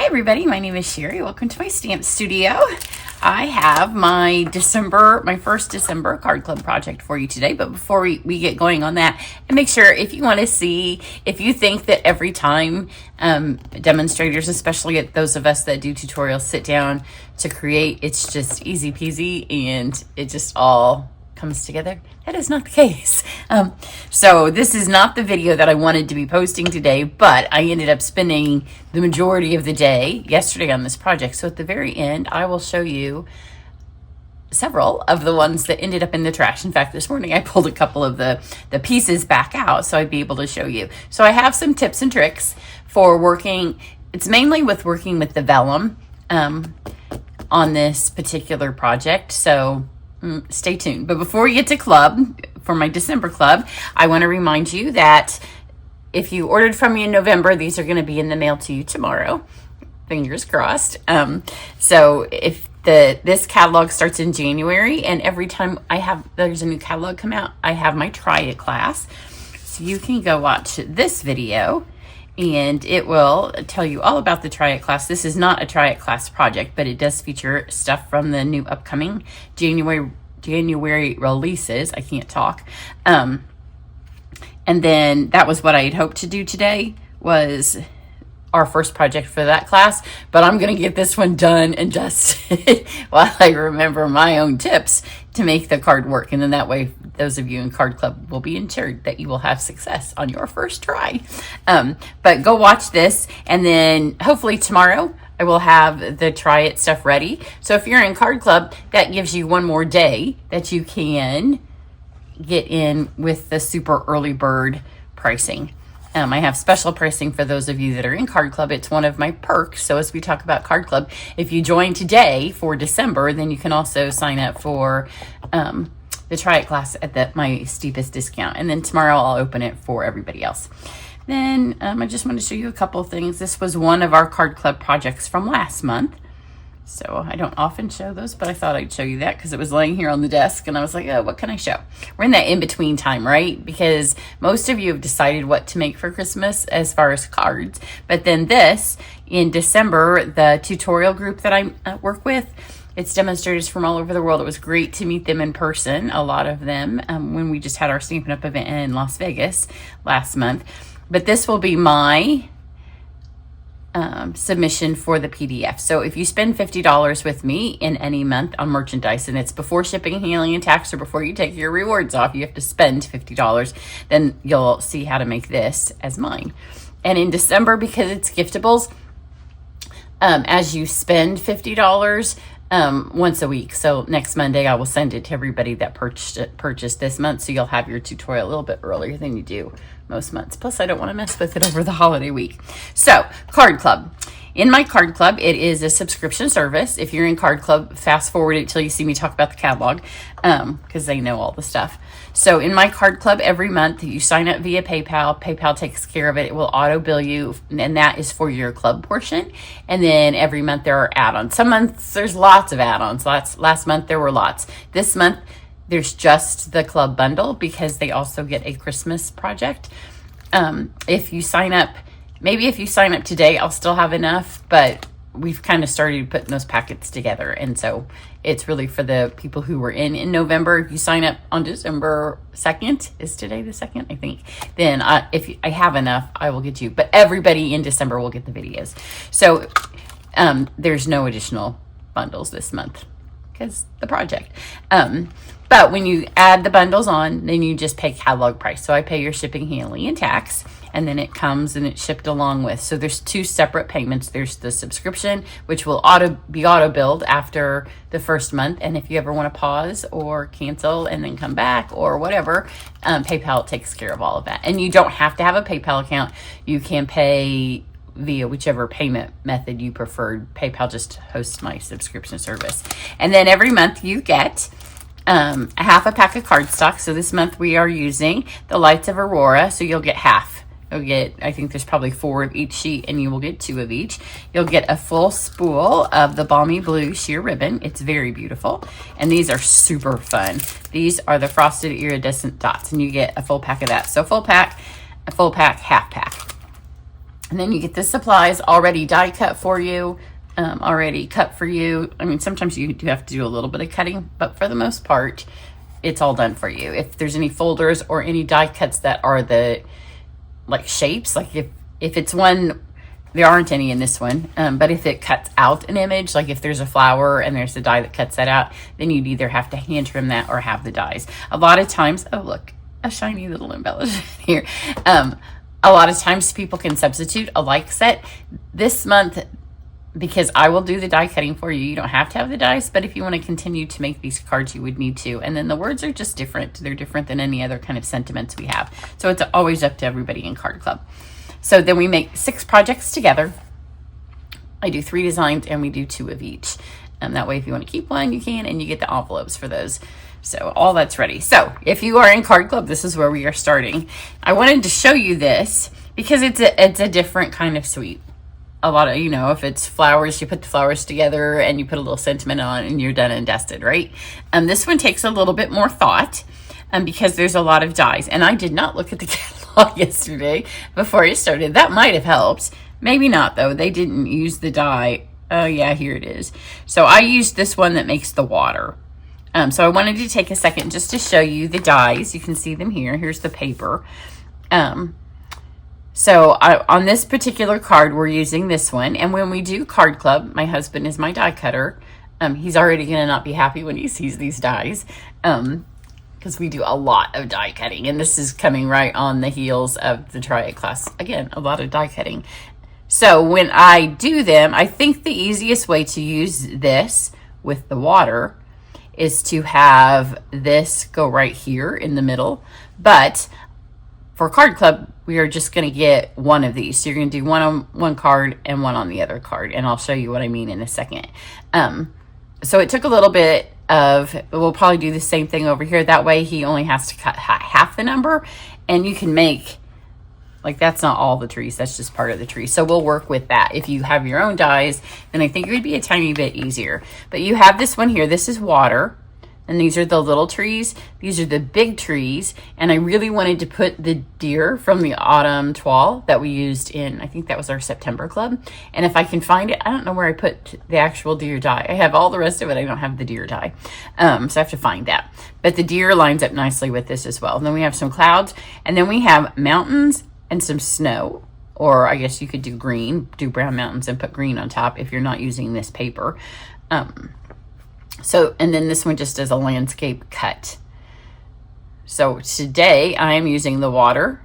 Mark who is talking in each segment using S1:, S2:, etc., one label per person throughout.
S1: Hi everybody, my name is Cheri. Welcome to my stamp studio. I have my first December card club project for you today. But before we get going on that, and make sure if you want to see, if you think that every time demonstrators, especially those of us that do tutorials, sit down to create, it's just easy peasy and it just all comes together. That is not the case. So this is not the video that I wanted to be posting today, but I ended up spending the majority of the day yesterday on this project. So at the very end, I will show you several of the ones that ended up in the trash. In fact, this morning I pulled a couple of the pieces back out so I'd be able to show you. So I have some tips and tricks for working. It's mainly with working with the vellum on this particular project. So stay tuned. But before we get to club, for my December club, I want to remind you that if you ordered from me in November, these are going to be in the mail to you tomorrow. Fingers crossed. So if this catalog starts in January, and every time there's a new catalog come out, I have my Try It class. So you can go watch this video and it will tell you all about the Try It class. This is not a Try It class project, but it does feature stuff from the new upcoming January releases. I can't talk. And then that was what I had hoped to do today, was our first project for that class, but I'm going to get this one done and dusted while I remember my own tips to make the card work. And then that way, those of you in Card Club will be ensured that you will have success on your first try. But go watch this, and then hopefully tomorrow I will have the Try It stuff ready. So if you're in Card Club, that gives you one more day that you can get in with the super early bird pricing. I have special pricing for those of you that are in Card Club. It's one of my perks. So as we talk about Card Club, if you join today for December, then you can also sign up for the Try It class at my steepest discount. And then tomorrow I'll open it for everybody else. Then I just want to show you a couple of things. This was one of our Card Club projects from last month. So I don't often show those, but I thought I'd show you that because it was laying here on the desk and I was like, oh, what can I show? We're in that in-between time, right? Because most of you have decided what to make for Christmas as far as cards. But then this, in December, the tutorial group that I work with, it's demonstrators from all over the world. It was great to meet them in person, a lot of them, when we just had our Stampin' Up! Event in Las Vegas last month. But this will be my submission for the PDF. So if you spend $50 with me in any month on merchandise, and it's before shipping, handling, and tax, or before you take your rewards off, you have to spend $50, then you'll see how to make this as mine. And in December, because it's giftables, as you spend $50 once a week. So next Monday, I will send it to everybody that purchased this month. So you'll have your tutorial a little bit earlier than you do most months. Plus, I don't want to mess with it over the holiday week. So, Card Club. In my Card Club, it is a subscription service. If you're in Card Club, fast forward it till you see me talk about the catalog, because they know all the stuff. So in my Card Club, every month you sign up via PayPal. PayPal takes care of it. It will auto bill you, and that is for your club portion. And then every month there are add-ons. Some months there's lots of add-ons. Last month there were lots. This month there's just the club bundle because they also get a Christmas project. If you sign up, maybe if you sign up today, I'll still have enough, but we've kind of started putting those packets together. And so it's really for the people who were in November. If you sign up on December 2nd, is today the 2nd, I think, then if I have enough, I will get you. But everybody in December will get the videos. So there's no additional bundles this month because the project. But when you add the bundles on, then you just pay catalog price. So I pay your shipping, handling, and tax, and then it comes and it's shipped along with. So there's two separate payments. There's the subscription, which will be auto billed after the first month. And if you ever want to pause or cancel and then come back or whatever, PayPal takes care of all of that. And you don't have to have a PayPal account. You can pay via whichever payment method you preferred. PayPal just hosts my subscription service. And then every month you get a half a pack of cardstock. So this month we are using the Lights of Aurora. So you'll get half. You'll get, I think there's probably 4 of each sheet, and you will get 2 of each. You'll get a full spool of the Balmy Blue sheer ribbon. It's very beautiful. And these are super fun. These are the frosted iridescent dots, and you get a full pack of that. So full pack, half pack. And then you get the supplies already die cut for you, already cut for you. I mean, sometimes you do have to do a little bit of cutting, but for the most part, it's all done for you. If there's any folders or any die cuts that are the like shapes, like if it's one, there aren't any in this one, but if it cuts out an image, like if there's a flower and there's a die that cuts that out, then you'd either have to hand trim that or have the dies. A lot of times, oh look, a shiny little embellishment here. A lot of times people can substitute a like set. This month, because I will do the die cutting for you, you don't have to have the dies, but if you want to continue to make these cards, you would need to. And then the words are just different. They're different than any other kind of sentiments we have. So it's always up to everybody in Card Club. So then we make 6 projects together. I do 3 designs and we do 2 of each. And that way, if you want to keep one, you can, and you get the envelopes for those. So all that's ready. So if you are in Card Club, this is where we are starting. I wanted to show you this because it's a different kind of sweep. A lot of, you know, if it's flowers, you put the flowers together and you put a little sentiment on and you're done and dusted, right? This one takes a little bit more thought because there's a lot of dies. And I did not look at the catalog yesterday before I started. That might have helped. Maybe not, though. They didn't use the die. Oh, yeah, here it is. So I used this one that makes the water. So I wanted to take a second just to show you the dies. You can see them here. Here's the paper. On this particular card, we're using this one. And when we do Card Club, my husband is my die cutter. He's already going to not be happy when he sees these dies because we do a lot of die cutting. And this is coming right on the heels of the Triad class. Again, a lot of die cutting. So when I do them, I think the easiest way to use this with the water is to have this go right here in the middle. But for Card Club, we are just going to get one of these. So you're going to do one on one card and one on the other card. And I'll show you what I mean in a second. So it took a little bit of, we'll probably do the same thing over here. That way he only has to cut half the number. And you can make, like that's not all the trees. That's just part of the tree. So we'll work with that. If you have your own dies, then I think it would be a tiny bit easier. But you have this one here. This is water. And these are the little trees. These are the big trees. And I really wanted to put the deer from the autumn toile that we used in, I think that was our September club. And if I can find it, I don't know where I put the actual deer die. I have all the rest of it. I don't have the deer die. So I have to find that. But the deer lines up nicely with this as well. And then we have some clouds. And then we have mountains and some snow. Or I guess you could do green, do brown mountains and put green on top if you're not using this paper. And then this one just does a landscape cut. So today I am using the water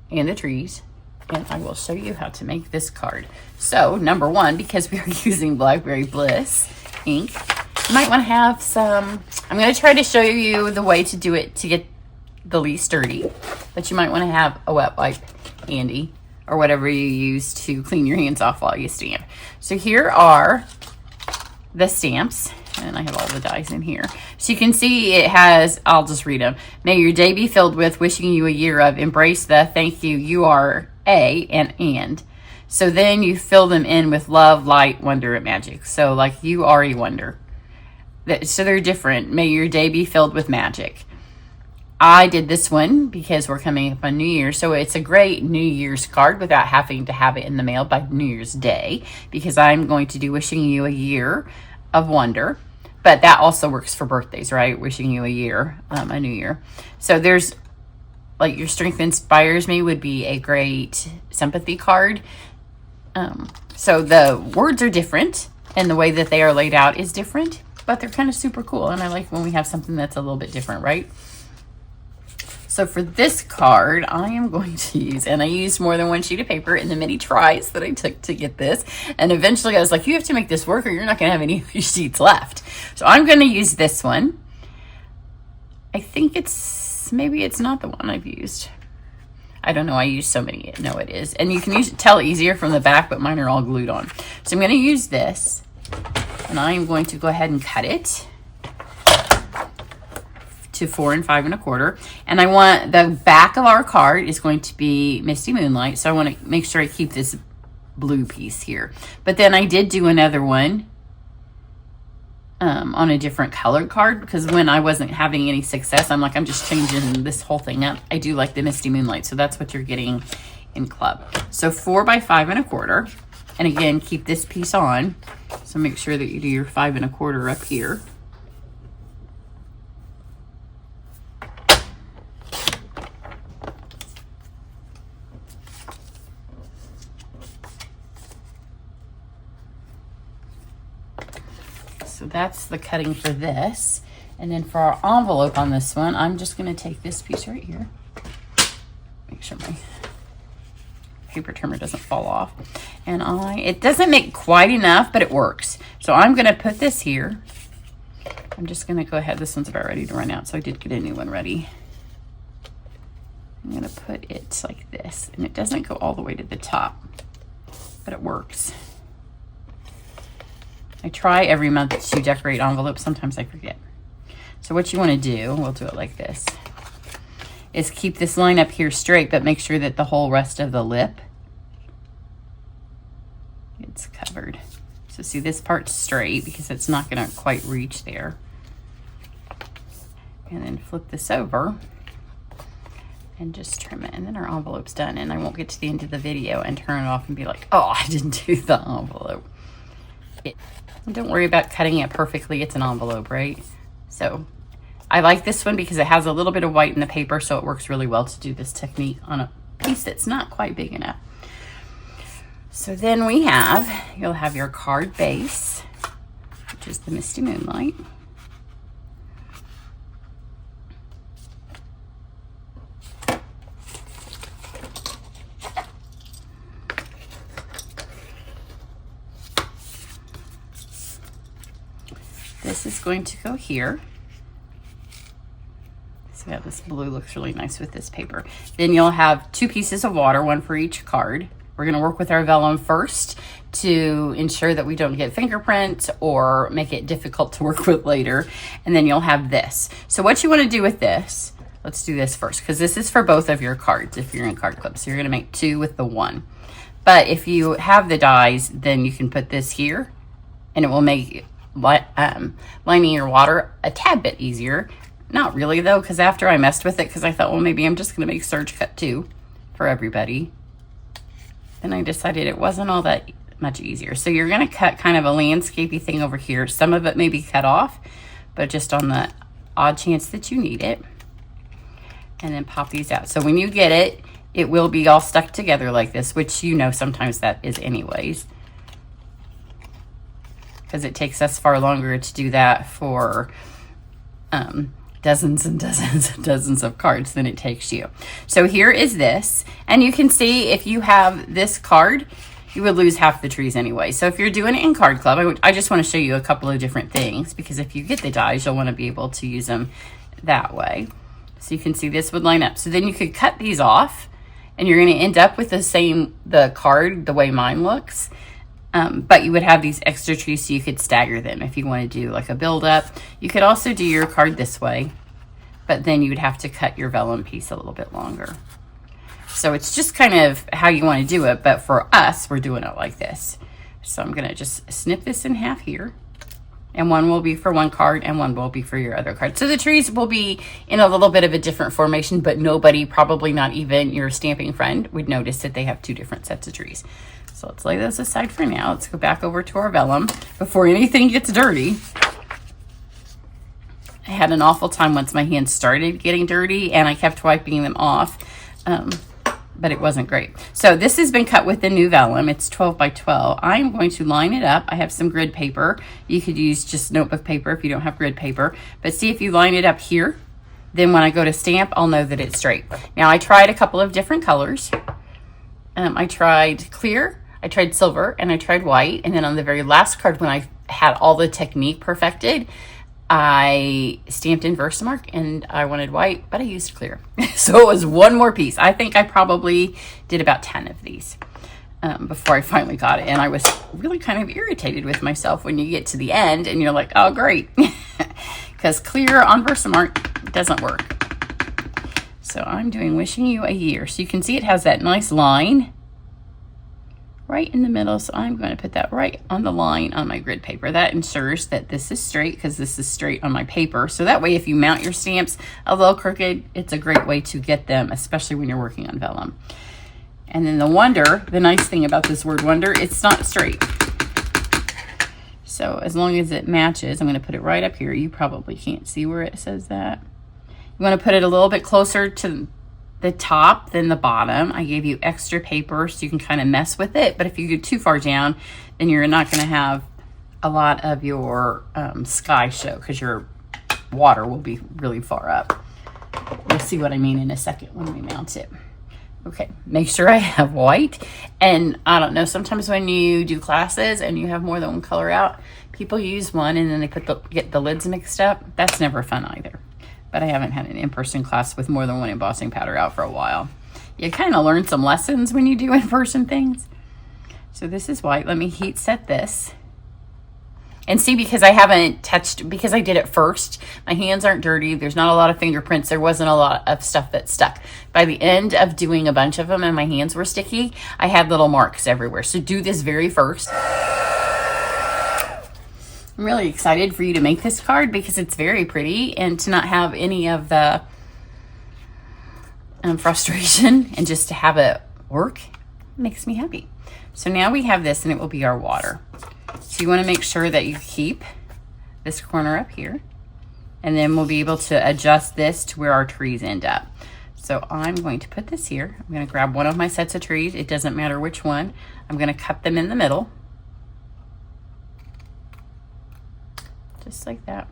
S1: and the trees, and I will show you how to make this card. So number one, because we are using Blackberry Bliss ink, you might want to have some, I'm going to try to show you the way to do it to get the least dirty, but you might want to have a wet wipe handy or whatever you use to clean your hands off while you stamp. So here are the stamps. And I have all the dies in here. So you can see it has, I'll just read them. May your day be filled with, wishing you a year of, embrace the, thank you, you are a, and. So then you fill them in with love, light, wonder, and magic. So like you are a wonder. So they're different. May your day be filled with magic. I did this one because we're coming up on New Year's. So it's a great New Year's card without having to have it in the mail by New Year's Day. Because I'm going to do wishing you a year of wonder, but that also works for birthdays, right? Wishing you a year, a new year. So there's like your strength inspires me would be a great sympathy card. So the words are different and the way that they are laid out is different, but they're kind of super cool. And I like when we have something that's a little bit different, right? So for this card, I am going to use, and I used more than one sheet of paper in the many tries that I took to get this. And eventually I was like, you have to make this work or you're not going to have any of your sheets left. So I'm going to use this one. I think maybe it's not the one I've used. I don't know. I use so many. No, it is. And you can tell easier from the back, but mine are all glued on. So I'm going to use this and I am going to go ahead and cut it to 4 5 1/4, and I want the back of our card is going to be Misty Moonlight, so I want to make sure I keep this blue piece here. But then I did do another one on a different colored card because when I wasn't having any success, I'm like, I'm just changing this whole thing up. I do like the Misty Moonlight, so that's what you're getting in club. So 4 by 5 1/4. And again, keep this piece on. So make sure that you do your 5 1/4 up here. So that's the cutting for this. And then for our envelope on this one, I'm just going to take this piece right here. Make sure my paper trimmer doesn't fall off. And it doesn't make quite enough, but it works. So I'm going to put this here. I'm just going to go ahead. This one's about ready to run out, so I did get a new one ready. I'm going to put it like this. And it doesn't go all the way to the top, but it works. I try every month to decorate envelopes. Sometimes I forget. So what you want to do, we'll do it like this, is keep this line up here straight, but make sure that the whole rest of the lip it's covered. So see, this part's straight because it's not going to quite reach there. And then flip this over and just trim it. And then our envelope's done. And I won't get to the end of the video and turn it off and be like, oh, I didn't do the envelope. Don't worry about cutting it perfectly. It's an envelope, right? So I like this one because it has a little bit of white in the paper, so it works really well to do this technique on a piece that's not quite big enough. So then you'll have your card base, which is the Misty Moonlight. This is going to go here. So yeah, this blue looks really nice with this paper. Then you'll have 2 pieces of water, 1 for each card. We're going to work with our vellum first to ensure that we don't get fingerprints or make it difficult to work with later. And then you'll have this. So what you want to do with this, let's do this first, because this is for both of your cards if you're in card club. So you're going to make 2 with the 1. But if you have the dies, then you can put this here and it will make lining your water a tad bit easier. Not really though, because after I messed with it, because I thought, well, maybe I'm just going to make serge cut 2 for everybody. Then I decided it wasn't all that much easier. So you're going to cut kind of a landscapey thing over here. Some of it may be cut off, but just on the odd chance that you need it. And then pop these out. So when you get it, it will be all stuck together like this, which you know sometimes that is anyways. Because it takes us far longer to do that for dozens and dozens and dozens of cards than it takes you. So here is this, and you can see if you have this card, you would lose half the trees anyway. So if you're doing it in card club, I just want to show you a couple of different things, because if you get the dies, you'll want to be able to use them that way. So you can see this would line up. So then you could cut these off, and you're going to end up with the card the way mine looks. But you would have these extra trees so you could stagger them if you want to do like a build up. You could also do your card this way, but then you would have to cut your vellum piece a little bit longer. So it's just kind of how you want to do it, but for us, we're doing it like this. So I'm going to just snip this in half here, and 1 will be for 1 card and 1 will be for your other card. So the trees will be in a little bit of a different formation, but nobody, probably not even your stamping friend, would notice that they have 2 different sets of trees. So let's lay those aside for now. Let's go back over to our vellum before anything gets dirty. I had an awful time once my hands started getting dirty and I kept wiping them off, but it wasn't great. So this has been cut with the new vellum. It's 12 by 12. I'm going to line it up. I have some grid paper. You could use just notebook paper if you don't have grid paper, but see if you line it up here, then when I go to stamp, I'll know that it's straight. Now I tried a couple of different colors. I tried clear, I tried silver, and I tried white. And then on the very last card, when I had all the technique perfected, I stamped in Versamark and I wanted white, but I used clear. So it was 1 more piece. I think I probably did about 10 of these before I finally got it. And I was really kind of irritated with myself when you get to the end and you're like, oh, great. Because clear on Versamark doesn't work. So I'm doing Wishing You a Year. So you can see it has that nice line right in the middle. So I'm going to put that right on the line on my grid paper. That ensures that this is straight, because this is straight on my paper. So that way, if you mount your stamps a little crooked, it's a great way to get them, especially when you're working on vellum. And then the nice thing about this word wonder, it's not straight. So as long as it matches, I'm going to put it right up here. You probably can't see where it says that. You want to put it a little bit closer to the top than the bottom. I gave you extra paper so you can kind of mess with it. But if you go too far down, then you're not going to have a lot of your sky show because your water will be really far up. You'll see what I mean in a second when we mount it. Okay, make sure I have white. And I don't know, sometimes when you do classes and you have more than one color out, people use one and then they get the lids mixed up. That's never fun either. But I haven't had an in-person class with more than one embossing powder out for a while. You kind of learn some lessons when you do in-person things. So this is white. Let me heat set this. And see, because I haven't touched, because I did it first, my hands aren't dirty. There's not a lot of fingerprints. There wasn't a lot of stuff that stuck. By the end of doing a bunch of them and my hands were sticky, I had little marks everywhere. So do this very first. I'm really excited for you to make this card because it's very pretty, and to not have any of the frustration and just to have it work makes me happy. So now we have this and it will be our water. So you want to make sure that you keep this corner up here, and then we'll be able to adjust this to where our trees end up. So I'm going to put this here. I'm going to grab one of my sets of trees. It doesn't matter which one. I'm going to cut them in the middle. Just like that.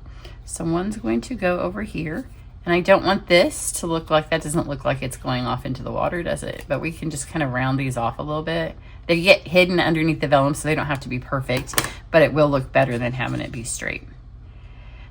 S1: So one's going to go over here. And I don't want this to look like, that doesn't look like it's going off into the water, does it? But we can just kind of round these off a little bit. They get hidden underneath the vellum, so they don't have to be perfect, but it will look better than having it be straight.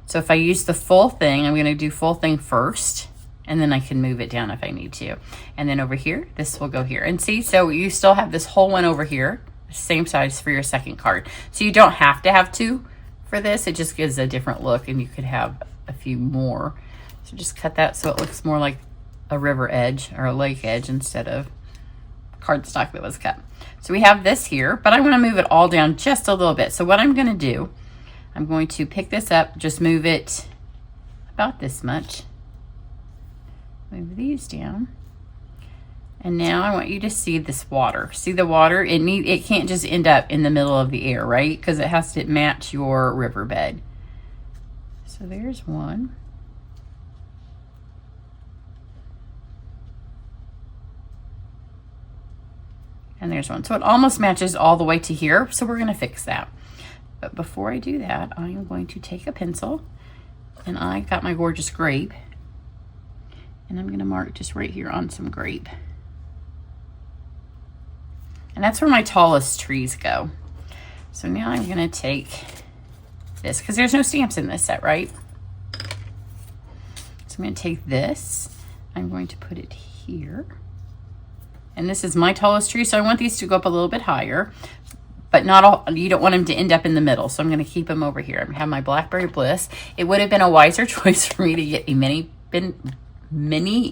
S1: So if I use the full thing, I'm going to do full thing first, and then I can move it down if I need to. And then over here, this will go here. And see, so you still have this whole one over here, same size for your second card. So you don't have to have two for this. It just gives a different look, and you could have a few more. So just cut that so it looks more like a river edge or a lake edge instead of cardstock that was cut. So we have this here, but I want to move it all down just a little bit. So what I'm going to do, I'm going to pick this up, just move it about this much. Move these down. And now I want you to see this water. See the water? It can't just end up in the middle of the air, right? Because it has to match your riverbed. So there's one. And there's one. So it almost matches all the way to here. So we're going to fix that. But before I do that, I am going to take a pencil. And I got my gorgeous grape. And I'm going to mark just right here on some grape. And that's where my tallest trees go. So now I'm going to take this, because there's no stamps in this set, right? So I'm going to take this. I'm going to put it here. And this is my tallest tree, so I want these to go up a little bit higher, but not all, you don't want them to end up in the middle. So I'm going to keep them over here. I'm going to have my Blackberry Bliss. It would have been a wiser choice for me to get a mini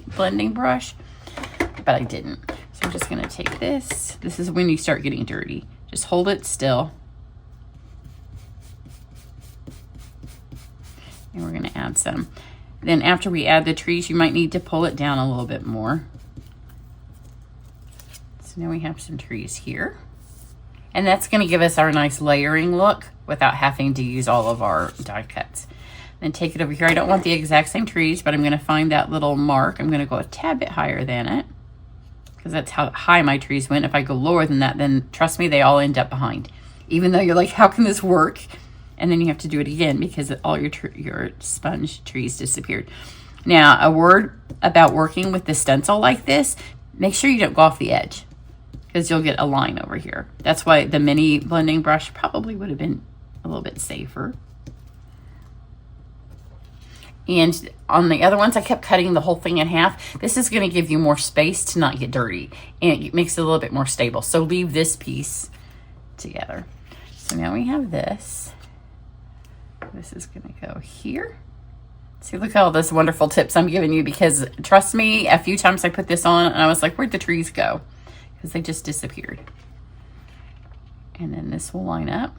S1: blending brush, but I didn't. So I'm just going to take this. This is when you start getting dirty. Just hold it still. And we're going to add some. Then after we add the trees, you might need to pull it down a little bit more. So now we have some trees here. And that's going to give us our nice layering look without having to use all of our die cuts. Then take it over here. I don't want the exact same trees, but I'm going to find that little mark. I'm going to go a tad bit higher than it, because that's how high my trees went. If I go lower than that, then trust me, they all end up behind. Even though you're like, how can this work? And then you have to do it again because all your sponge trees disappeared. Now, a word about working with the stencil like this, make sure you don't go off the edge, because you'll get a line over here. That's why the mini blending brush probably would have been a little bit safer. And on the other ones, I kept cutting the whole thing in half. This is going to give you more space to not get dirty, and it makes it a little bit more stable. So leave this piece together. So now we have this. This is going to go here. See, look at all those wonderful tips I'm giving you, because trust me, a few times I put this on and I was like, where'd the trees go? Because they just disappeared. And then this will line up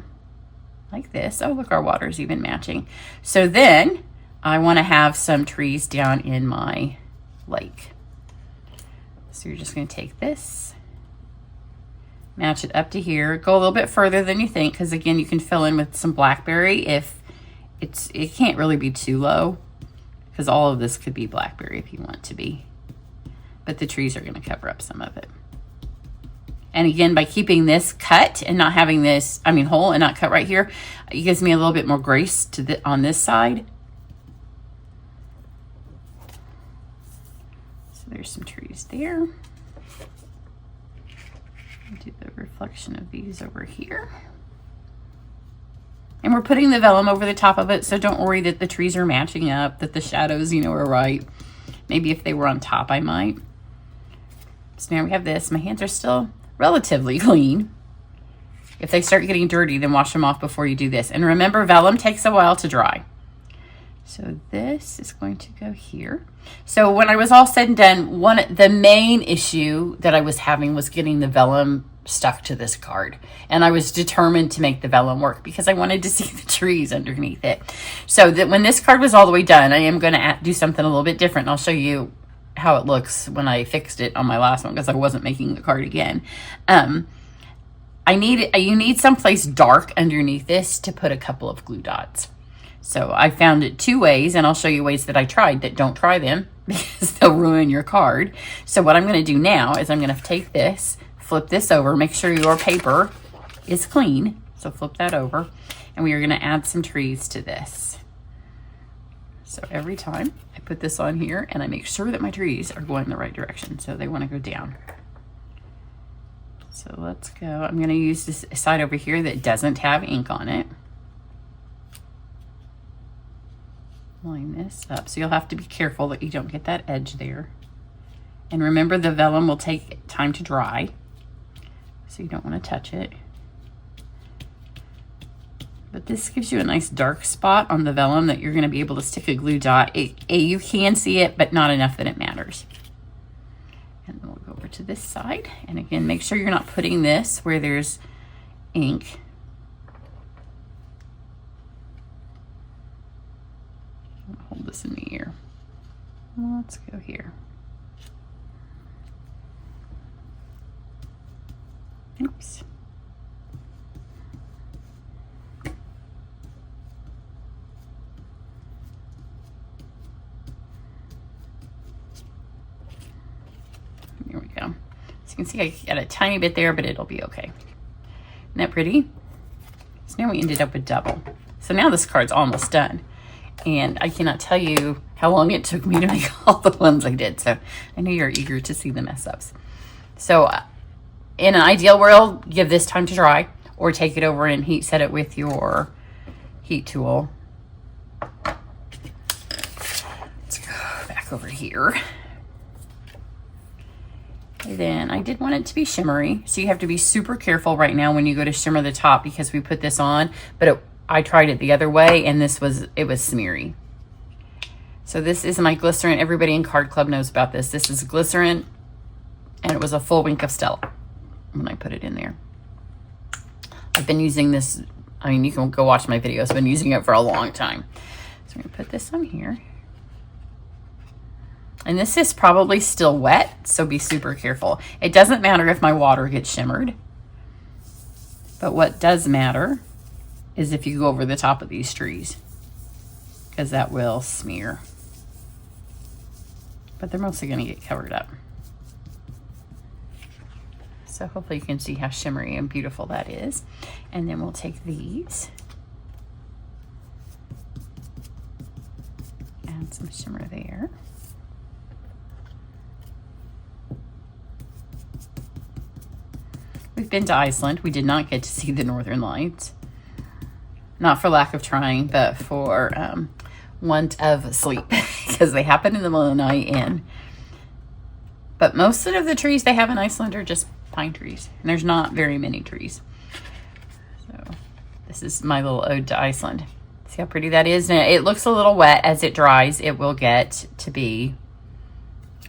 S1: like this. Oh, look, our water's even matching. So then I want to have some trees down in my lake. So you're just going to take this Match it up to here. Go a little bit further than you think, because again, you can fill in with some blackberry if it can't really be too low, because all of this could be blackberry if you want it to be. But the trees are going to cover up some of it. And again, by keeping this cut and not having this, hole and not cut right here, it gives me a little bit more grace to on this side. So there's some trees there. Do the reflection of these over here. And we're putting the vellum over the top of it, so don't worry that the trees are matching up, that the shadows, are right. Maybe if they were on top, I might. So now we have this. My hands are still relatively clean. If they start getting dirty, then wash them off before you do this. And remember, vellum takes a while to dry. So this is going to go here. So when I was all said and done, the main issue that I was having was getting the vellum stuck to this card. And I was determined to make the vellum work because I wanted to see the trees underneath it. So that when this card was all the way done, I am going to do something a little bit different. And I'll show you how it looks when I fixed it on my last one, because I wasn't making the card again. You need someplace dark underneath this to put a couple of glue dots. So I found it 2 ways, and I'll show you ways that I tried that don't try them because they'll ruin your card. So what I'm going to do now is I'm going to take this, flip this over, make sure your paper is clean. So flip that over, and we are going to add some trees to this. So every time I put this on here, and I make sure that my trees are going the right direction. So they want to go down. So let's go. I'm going to use this side over here that doesn't have ink on it. Line this up. So you'll have to be careful that you don't get that edge there. And remember, the vellum will take time to dry, so you don't want to touch it. But this gives you a nice dark spot on the vellum that you're going to be able to stick a glue dot. You can see it, but not enough that it matters. And then we'll go over to this side. And again, make sure you're not putting this where there's ink. Hold this in the ear. Let's go here. Oops. Here we go. So you can see I got a tiny bit there, but it'll be okay. Isn't that pretty? So now we ended up with double. So now this card's almost done. And I cannot tell you how long it took me to make all the ones I did. So I know you're eager to see the mess ups. So in an ideal world, give this time to dry, or take it over and heat set it with your heat tool. Let's go back over here. And then I did want it to be shimmery. So you have to be super careful right now when you go to shimmer the top, because we put this on, but I tried it the other way, and it was smeary. So this is my glycerin. Everybody in Card Club knows about this. This is glycerin, and it was a full wink of Stella when I put it in there. I've been using this. You can go watch my videos. I've been using it for a long time. So I'm going to put this on here. And this is probably still wet, so be super careful. It doesn't matter if my water gets shimmered, but what does matter is if you go over the top of these trees, because that will smear. But they're mostly going to get covered up. So hopefully you can see how shimmery and beautiful that is. And then we'll take these, add some shimmer there. We've been to Iceland. We did not get to see the Northern Lights. Not for lack of trying, but for want of sleep, because they happen in the middle of the night. But most of the trees they have in Iceland are just pine trees, and there's not very many trees. So this is my little ode to Iceland. See how pretty that is? And it looks a little wet. As it dries, it will get to be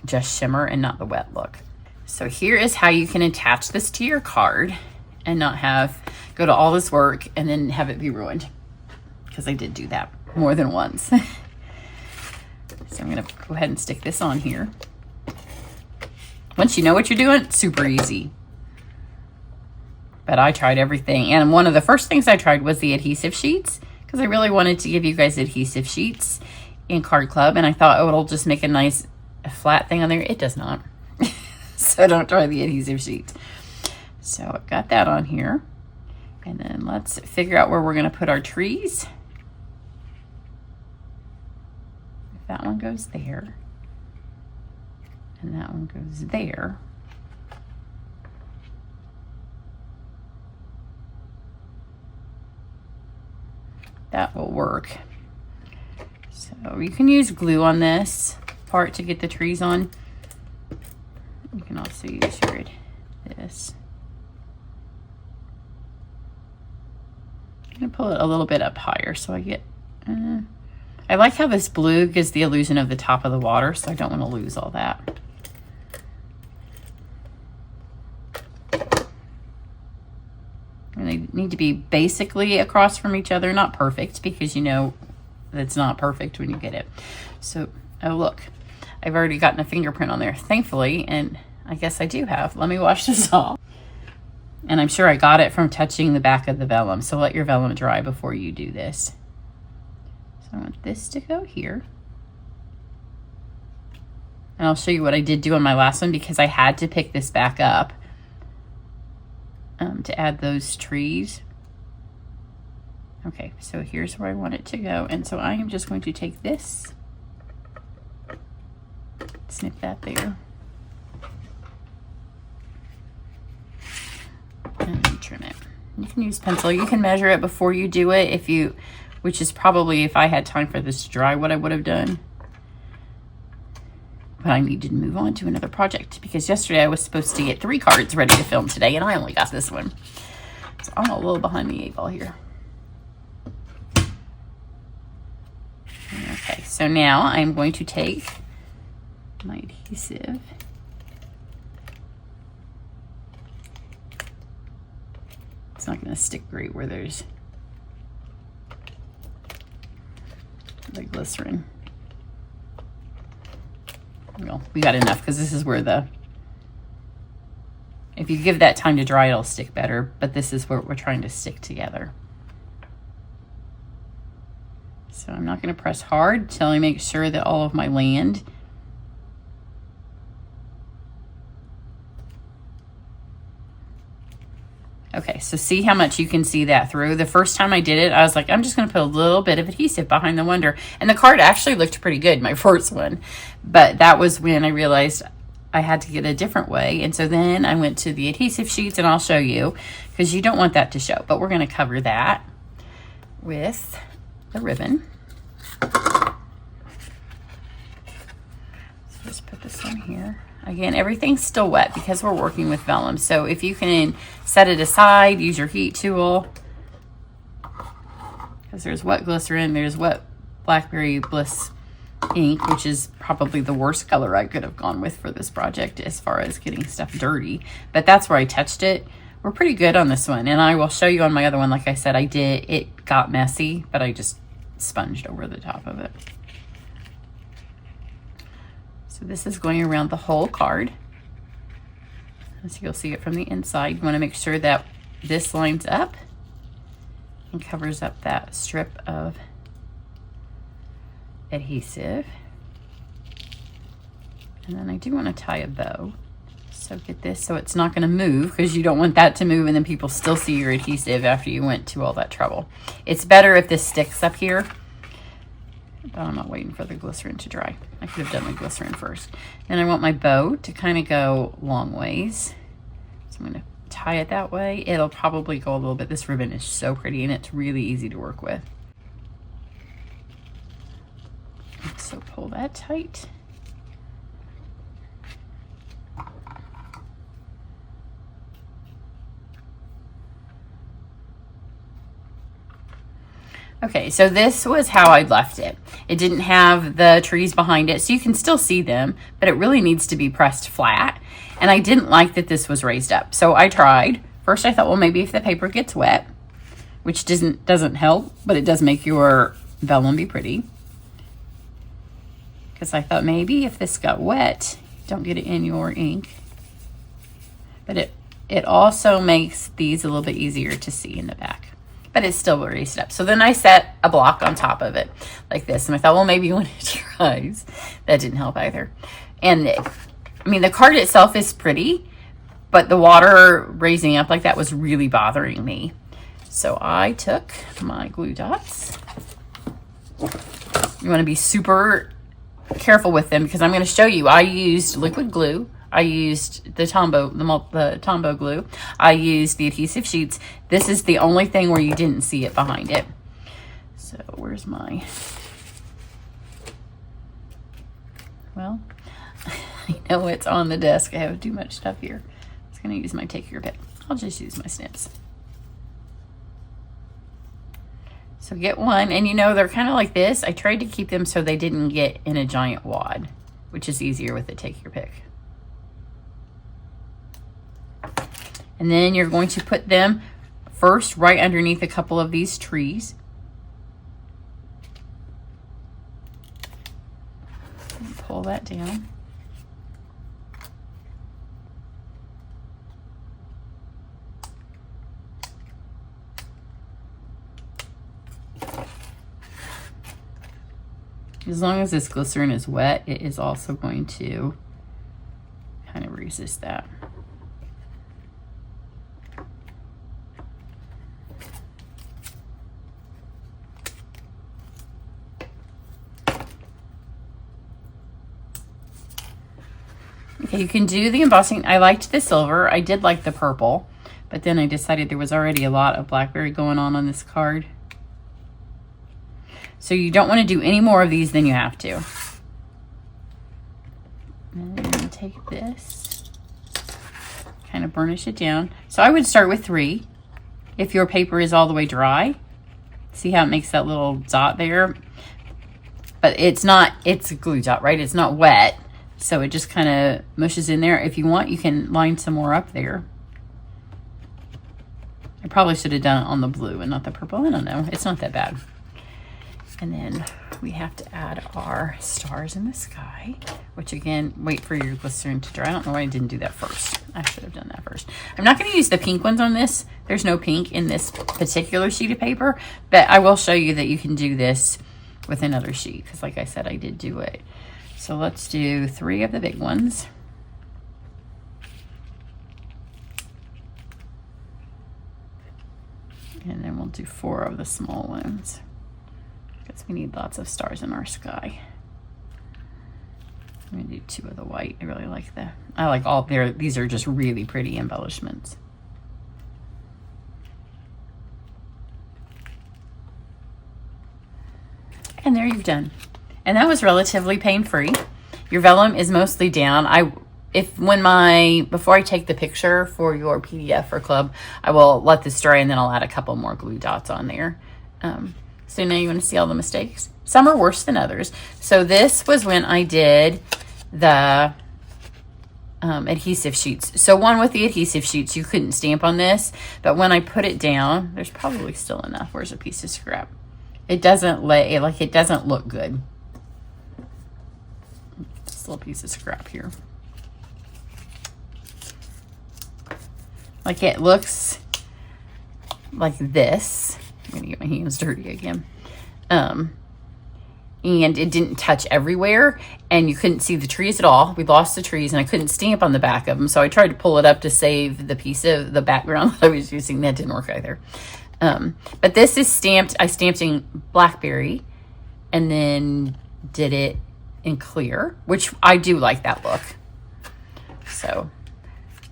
S1: just shimmer and not the wet look. So here is how you can attach this to your card and not go to all this work and then have it be ruined, because I did do that more than once. So I'm going to go ahead and stick this on here. Once you know what you're doing, it's super easy. but I tried everything. And one of the first things I tried was the adhesive sheets, because I really wanted to give you guys adhesive sheets in Card Club. And I thought, oh, it'll just make a nice flat thing on there. It does not. So don't try the adhesive sheets. So I've got that on here. And then let's figure out where we're going to put our trees. If that one goes there, and that one goes there. That will work. So you can use glue on this part to get the trees on. You can also use this. I'm gonna pull it a little bit up higher so I get, I like how this blue gives the illusion of the top of the water, so I don't want to lose all that. And they need to be basically across from each other, not perfect, because you know it's not perfect when you get it. So, oh look, I've already gotten a fingerprint on there, thankfully, and I guess I do have. Let me wash this off. And I'm sure I got it from touching the back of the vellum. So let your vellum dry before you do this. So I want this to go here. And I'll show you what I did do on my last one, because I had to pick this back up to add those trees. Okay, so here's where I want it to go. And so I am just going to take this, snip that there. And trim it. You can use pencil. You can measure it before you do it, which is probably, if I had time for this to dry, what I would have done. But I needed to move on to another project, because yesterday I was supposed to get 3 cards ready to film today, and I only got this one. So I'm a little behind the 8 ball here. Okay, so now I'm going to take my adhesive. It's not going to stick great where there's the glycerin. Well, we got enough, because this is where if you give that time to dry, it'll stick better, but this is where we're trying to stick together. So I'm not going to press hard until I make sure that all of my land. Okay, so see how much you can see that through. The first time I did it, I was like, I'm just going to put a little bit of adhesive behind the wonder. And the card actually looked pretty good, my first one. But that was when I realized I had to get a different way. And so then I went to the adhesive sheets, and I'll show you, because you don't want that to show. But we're going to cover that with the ribbon. So just put this on here. Again, everything's still wet because we're working with vellum. So if you can set it aside, use your heat tool, because there's wet glycerin, there's wet Blackberry Bliss ink, which is probably the worst color I could have gone with for this project as far as getting stuff dirty. But that's where I touched it. We're pretty good on this one, and I will show you on my other one. Like I said, it got messy, but I just sponged over the top of it. So this is going around the whole card. So you'll see it from the inside. You want to make sure that this lines up and covers up that strip of adhesive. And then I do want to tie a bow. So get this so it's not going to move, because you don't want that to move and then people still see your adhesive after you went to all that trouble. It's better if this sticks up here. But I'm not waiting for the glycerin to dry. I could have done the glycerin first. Then I want my bow to kind of go long ways. So I'm going to tie it that way. It'll probably go a little bit. This ribbon is so pretty, and it's really easy to work with. So pull that tight. Okay, so this was how I left it. It didn't have the trees behind it, so you can still see them, but it really needs to be pressed flat. And I didn't like that this was raised up, so I tried. First I thought, well, maybe if the paper gets wet, which doesn't help, but it does make your vellum be pretty. Because I thought maybe if this got wet, don't get it in your ink. But it also makes these a little bit easier to see in the back, but it's still raised up. So then I set a block on top of it like this. And I thought, well, maybe when it dries. That didn't help either. And I mean, the card itself is pretty, but the water raising up like that was really bothering me. So I took my glue dots. You want to be super careful with them because I'm going to show you. I used liquid glue. I used the Tombow glue. I used the adhesive sheets. This is the only thing where you didn't see it behind it. So where's my, well, I know it's on the desk. I have too much stuff here. I was going to use my take your pick. I'll just use my snips. So get one, and you know, they're kind of like this. I tried to keep them so they didn't get in a giant wad, which is easier with the take your pick. And then you're going to put them first right underneath a couple of these trees. And pull that down. As long as this glycerin is wet, it is also going to kind of resist that. Okay, you can do the embossing. I liked the silver. I did like the purple, but then I decided there was already a lot of blackberry going on this card. So you don't want to do any more of these than you have to. And then take this, kind of burnish it down. So I would start with 3 if your paper is all the way dry. See how it makes that little dot there? But it's not, it's a glue dot, right? It's not wet. So it just kind of mushes in there. If you want, you can line some more up there. I probably should have done it on the blue and not the purple. I don't know. It's not that bad. And then we have to add our stars in the sky, which again, wait for your glycerin to dry. I don't know why I didn't do that first. I should have done that first. I'm not going to use the pink ones on this. There's no pink in this particular sheet of paper, but I will show you that you can do this with another sheet because like I said, I did do it. So let's do 3 of the big ones. And then we'll do 4 of the small ones. Because we need lots of stars in our sky. I'm gonna do 2 of the white. I really like that. I like all there. These are just really pretty embellishments. And there you've done. And that was relatively pain-free. Your vellum is mostly down. Before I take the picture for your PDF or club, I will let this dry and then I'll add a couple more glue dots on there. So now you want to see all the mistakes. Some are worse than others. So this was when I did the adhesive sheets. So one with the adhesive sheets, you couldn't stamp on this, but when I put it down, there's probably still enough. Where's a piece of scrap? It doesn't it doesn't look good. This little piece of scrap here. Like it looks like this. I'm gonna get my hands dirty again. And it didn't touch everywhere and you couldn't see the trees at all. We lost the trees and I couldn't stamp on the back of them. So I tried to pull it up to save the piece of the background that I was using. That didn't work either. But this is stamped. I stamped in blackberry and then did it in clear, which I do like that look. So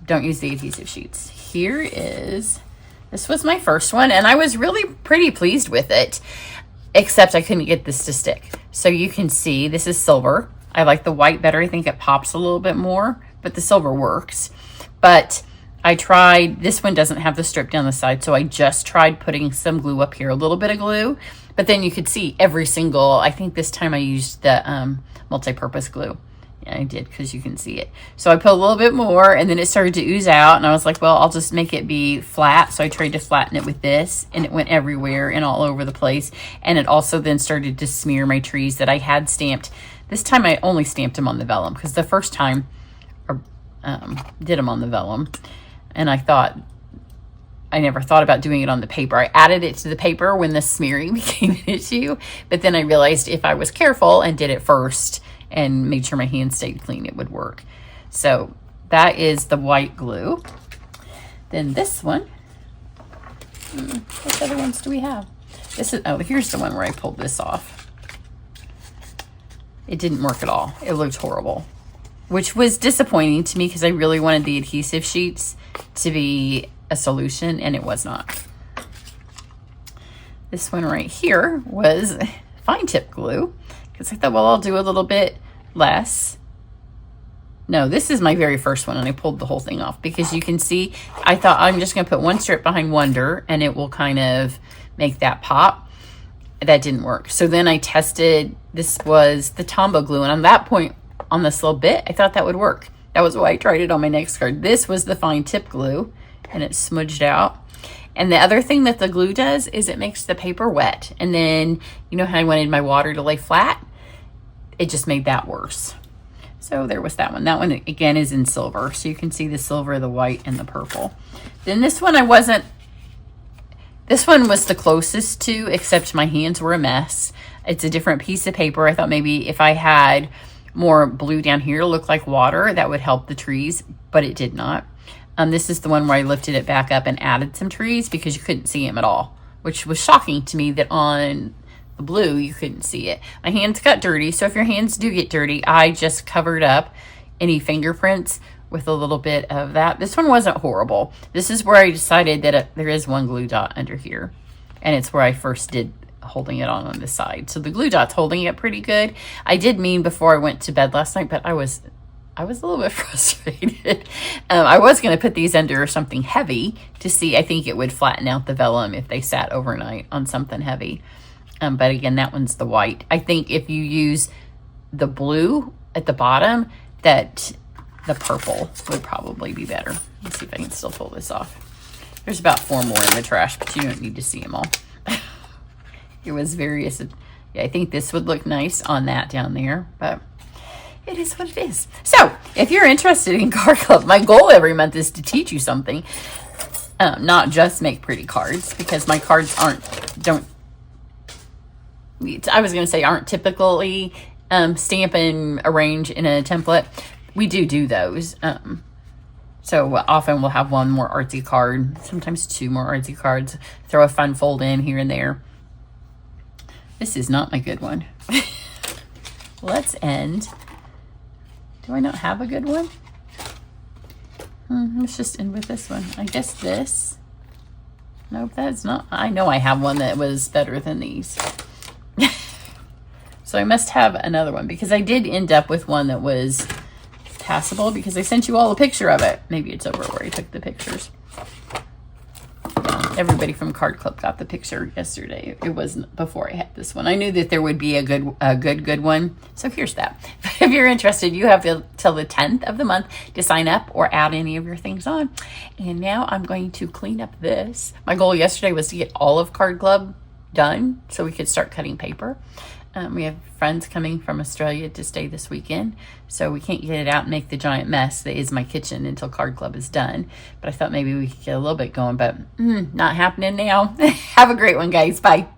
S1: don't use the adhesive sheets. This was my first one and I was really pretty pleased with it, except I couldn't get this to stick. So you can see this is silver. I like the white better. I think it pops a little bit more, but the silver works. But I tried, this one doesn't have the strip down the side, so I just tried putting some glue up here, a little bit of glue, but then you could see every single, I think this time I used the multi-purpose glue. Yeah, I did, because you can see it. So I put a little bit more, and then it started to ooze out, and I was like, well, I'll just make it be flat. So I tried to flatten it with this, and it went everywhere and all over the place. And it also then started to smear my trees that I had stamped. This time I only stamped them on the vellum, because the first time I did them on the vellum. And I never thought about doing it on the paper. I added it to the paper when the smearing became an issue, but then I realized if I was careful and did it first and made sure my hands stayed clean, it would work. So that is the white glue. Then this one, what other ones do we have? This is, oh, here's the one where I pulled this off. It didn't work at all. It looked horrible, which was disappointing to me because I really wanted the adhesive sheets to be a solution, and it was not. This one right here was fine tip glue because I thought, well, I'll do a little bit less. No, this is my very first one, and I pulled the whole thing off because you can see, I thought I'm just going to put one strip behind Wonder and it will kind of make that pop. That didn't work. So then I tested, this was the Tombow glue, and on that point, on this little bit, I thought that would work. That was why I tried it on my next card. This was the fine tip glue, and it smudged out. And the other thing that the glue does is it makes the paper wet. And then, you know how I wanted my water to lay flat? It just made that worse. So there was that one. That one, again, is in silver. So you can see the silver, the white, and the purple. Then this one this one was the closest to, except my hands were a mess. It's a different piece of paper. I thought maybe if I had more blue down here to look like water, that would help the trees, but it did not. This is the one where I lifted it back up and added some trees because you couldn't see them at all, which was shocking to me that on the blue you couldn't see it. My hands got dirty, so if your hands do get dirty, I just covered up any fingerprints with a little bit of that. This one wasn't horrible. This is where I decided that there is one glue dot under here, and it's where I first did holding it on the side. So the glue dot's holding it pretty good. I did mean before I went to bed last night, but I was a little bit frustrated. I was going to put these under something heavy to see. I think it would flatten out the vellum if they sat overnight on something heavy. But again, that one's the white. I think if you use the blue at the bottom, that the purple would probably be better. Let's see if I can still pull this off. There's about 4 more in the trash, but you don't need to see them all. It was various. Yeah, I think this would look nice on that down there, but it is what it is. So if you're interested in card club, my goal every month is to teach you something, not just make pretty cards, because my cards aren't typically stamp and arrange in a template. We do those. So often we'll have one more artsy card, sometimes 2 more artsy cards, throw a fun fold in here and there. This is not my good one. Let's end. Do I not have a good one? Let's just end with this one. I guess this. Nope, that's not. I know I have one that was better than these. So I must have another one because I did end up with one that was passable because I sent you all a picture of it. Maybe it's over where I took the pictures. Everybody from Card Club got the picture yesterday. It wasn't before I had this one. I knew that there would be a good one. So here's that. If you're interested, you have till the 10th of the month to sign up or add any of your things on. And now I'm going to clean up this. My goal yesterday was to get all of Card Club done so we could start cutting paper. We have friends coming from Australia to stay this weekend, so we can't get it out and make the giant mess that is my kitchen until Card Club is done. But I thought maybe we could get a little bit going, but not happening now. Have a great one, guys. Bye.